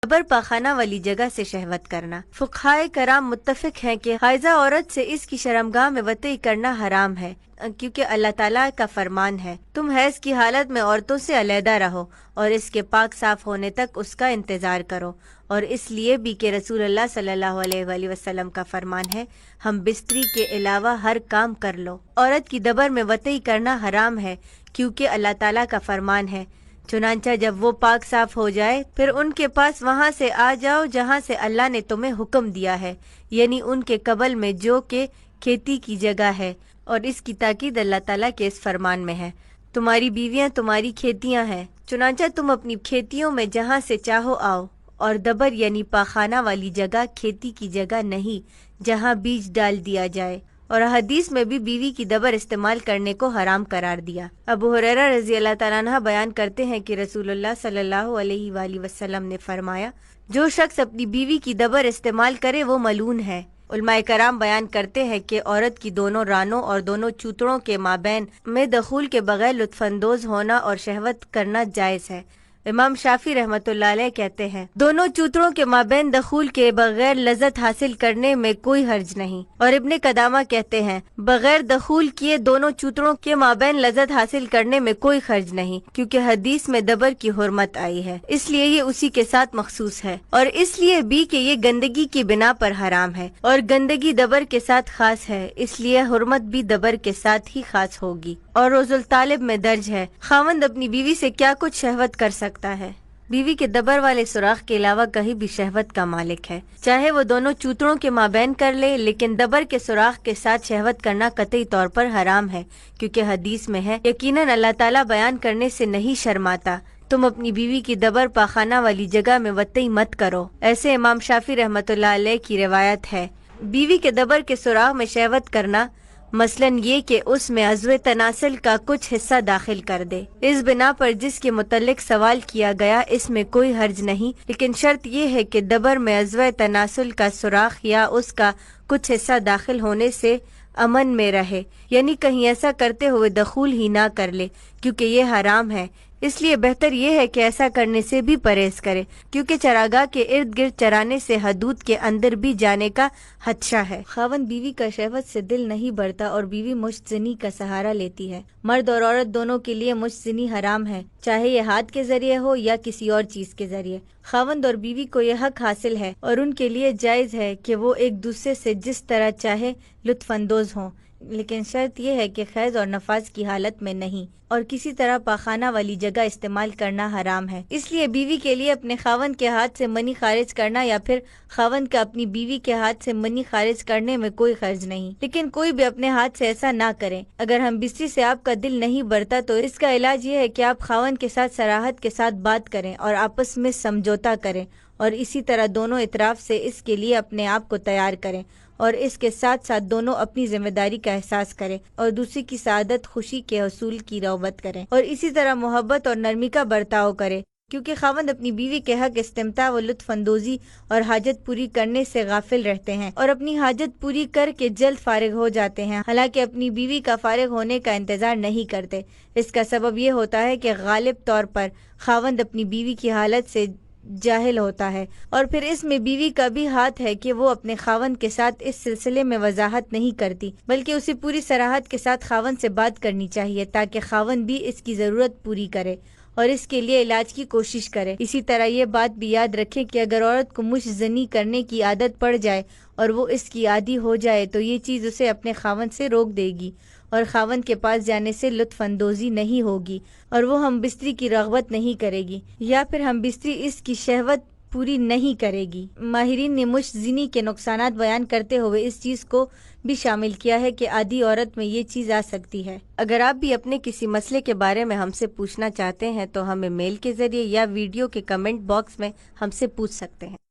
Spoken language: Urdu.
دبر پاخانہ والی جگہ سے شہوت کرنا۔ فقہائے کرام متفق ہیں کہ حائضہ عورت سے اس کی شرمگاہ میں وطئی کرنا حرام ہے، کیونکہ اللہ تعالیٰ کا فرمان ہے تم حیض کی حالت میں عورتوں سے علیحدہ رہو اور اس کے پاک صاف ہونے تک اس کا انتظار کرو، اور اس لیے بھی کہ رسول اللہ صلی اللہ علیہ وآلہ وسلم کا فرمان ہے ہم بستری کے علاوہ ہر کام کر لو۔ عورت کی دبر میں وطئی کرنا حرام ہے کیونکہ اللہ تعالیٰ کا فرمان ہے چنانچہ جب وہ پاک صاف ہو جائے پھر ان کے پاس وہاں سے آ جاؤ جہاں سے اللہ نے تمہیں حکم دیا ہے، یعنی ان کے قبل میں جو کہ کھیتی کی جگہ ہے، اور اس کی تاکید اللہ تعالیٰ کے اس فرمان میں ہے تمہاری بیویاں تمہاری کھیتیاں ہیں، چنانچہ تم اپنی کھیتیوں میں جہاں سے چاہو آؤ، اور دبر یعنی پاخانہ والی جگہ کھیتی کی جگہ نہیں جہاں بیج ڈال دیا جائے، اور حدیث میں بھی بیوی کی دبر استعمال کرنے کو حرام قرار دیا۔ ابو ہریرہ رضی اللہ تعالیٰ عنہ بیان کرتے ہیں کہ رسول اللہ صلی اللہ علیہ وآلہ وسلم نے فرمایا جو شخص اپنی بیوی کی دبر استعمال کرے وہ ملعون ہے۔ علماء کرام بیان کرتے ہیں کہ عورت کی دونوں رانوں اور دونوں چوتڑوں کے مابین میں دخول کے بغیر لطف اندوز ہونا اور شہوت کرنا جائز ہے۔ امام شافعی رحمۃ اللہ علیہ کہتے ہیں دونوں چوتڑوں کے مابین دخول کے بغیر لذت حاصل کرنے میں کوئی حرج نہیں، اور ابن قدامہ کہتے ہیں بغیر دخول کیے دونوں چوتڑوں کے مابین لذت حاصل کرنے میں کوئی حرج نہیں، کیونکہ حدیث میں دبر کی حرمت آئی ہے، اس لیے یہ اسی کے ساتھ مخصوص ہے، اور اس لیے بھی کہ یہ گندگی کی بنا پر حرام ہے، اور گندگی دبر کے ساتھ خاص ہے، اس لیے حرمت بھی دبر کے ساتھ ہی خاص ہوگی۔ اور روز الطالب میں درج ہے خاوند اپنی بیوی سے کیا کچھ شہوت کر سکتا ہے، بیوی کے دبر والے سوراخ کے علاوہ کہیں بھی شہوت کا مالک ہے، چاہے وہ دونوں چوتڑوں کے مابین کر لے، لیکن دبر کے سوراخ کے ساتھ شہوت کرنا قطعی طور پر حرام ہے، کیونکہ حدیث میں ہے یقیناً اللہ تعالیٰ بیان کرنے سے نہیں شرماتا تم اپنی بیوی کی دبر پاخانہ والی جگہ میں وطئی مت کرو، ایسے امام شافعی رحمۃ اللہ علیہ کی روایت ہے۔ بیوی کے دبر کے سوراخ میں شہوت کرنا مثلاً یہ کہ اس میں عضو تناسل کا کچھ حصہ داخل کر دے، اس بنا پر جس کے متعلق سوال کیا گیا اس میں کوئی حرج نہیں، لیکن شرط یہ ہے کہ دبر میں عضو تناسل کا سوراخ یا اس کا کچھ حصہ داخل ہونے سے امن میں رہے، یعنی کہیں ایسا کرتے ہوئے دخول ہی نہ کر لے، کیونکہ یہ حرام ہے، اس لیے بہتر یہ ہے کہ ایسا کرنے سے بھی پرہیز کرے، کیونکہ چراگاہ کے ارد گرد چرانے سے حدود کے اندر بھی جانے کا خدشہ ہے۔ خاوند بیوی کا شہوت سے دل نہیں بڑھتا اور بیوی مشت زنی کا سہارا لیتی ہے۔ مرد اور عورت دونوں کے لیے مشت زنی حرام ہے، چاہے یہ ہاتھ کے ذریعے ہو یا کسی اور چیز کے ذریعے۔ خاوند اور بیوی کو یہ حق حاصل ہے اور ان کے لیے جائز ہے کہ وہ ایک دوسرے سے جس طرح چاہے لطف اندوز ہوں، لیکن شرط یہ ہے کہ حیض اور نفاس کی حالت میں نہیں، اور کسی طرح پاخانہ والی جگہ استعمال کرنا حرام ہے۔ اس لیے بیوی کے لیے اپنے خاوند کے ہاتھ سے منی خارج کرنا یا پھر خاوند کا اپنی بیوی کے ہاتھ سے منی خارج کرنے میں کوئی حرج نہیں، لیکن کوئی بھی اپنے ہاتھ سے ایسا نہ کرے۔ اگر ہم بستری سے آپ کا دل نہیں بڑھتا تو اس کا علاج یہ ہے کہ آپ خاوند کے ساتھ صراحت کے ساتھ بات کریں اور آپس میں سمجھوتا کریں، اور اسی طرح دونوں اطراف سے اس کے لیے اپنے آپ کو تیار کریں، اور اس کے ساتھ ساتھ دونوں اپنی ذمہ داری کا احساس کریں اور دوسری کی سعادت خوشی کے حصول کی رغبت کریں، اور اسی طرح محبت اور نرمی کا برتاؤ کرے، کیونکہ خاوند اپنی بیوی کے حق استمتاع و لطف اندوزی اور حاجت پوری کرنے سے غافل رہتے ہیں اور اپنی حاجت پوری کر کے جلد فارغ ہو جاتے ہیں، حالانکہ اپنی بیوی کا فارغ ہونے کا انتظار نہیں کرتے۔ اس کا سبب یہ ہوتا ہے کہ غالب طور پر خاوند اپنی بیوی کی حالت سے جاہل ہوتا ہے، اور پھر اس میں بیوی کا بھی ہاتھ ہے کہ وہ اپنے خاوند کے ساتھ اس سلسلے میں وضاحت نہیں کرتی، بلکہ اسے پوری صراحت کے ساتھ خاوند سے بات کرنی چاہیے تاکہ خاوند بھی اس کی ضرورت پوری کرے اور اس کے لیے علاج کی کوشش کرے۔ اسی طرح یہ بات بھی یاد رکھیں کہ اگر عورت کو مشت زنی کرنے کی عادت پڑ جائے اور وہ اس کی عادی ہو جائے تو یہ چیز اسے اپنے خاوند سے روک دے گی اور خاوند کے پاس جانے سے لطف اندوزی نہیں ہوگی، اور وہ ہم بستری کی رغبت نہیں کرے گی، یا پھر ہم بستری اس کی شہوت پوری نہیں کرے گی۔ ماہرین نے مشت زنی کے نقصانات بیان کرتے ہوئے اس چیز کو بھی شامل کیا ہے کہ عادی عورت میں یہ چیز آ سکتی ہے۔ اگر آپ بھی اپنے کسی مسئلے کے بارے میں ہم سے پوچھنا چاہتے ہیں تو ہمیں میل کے ذریعے یا ویڈیو کے کمنٹ باکس میں ہم سے پوچھ سکتے ہیں۔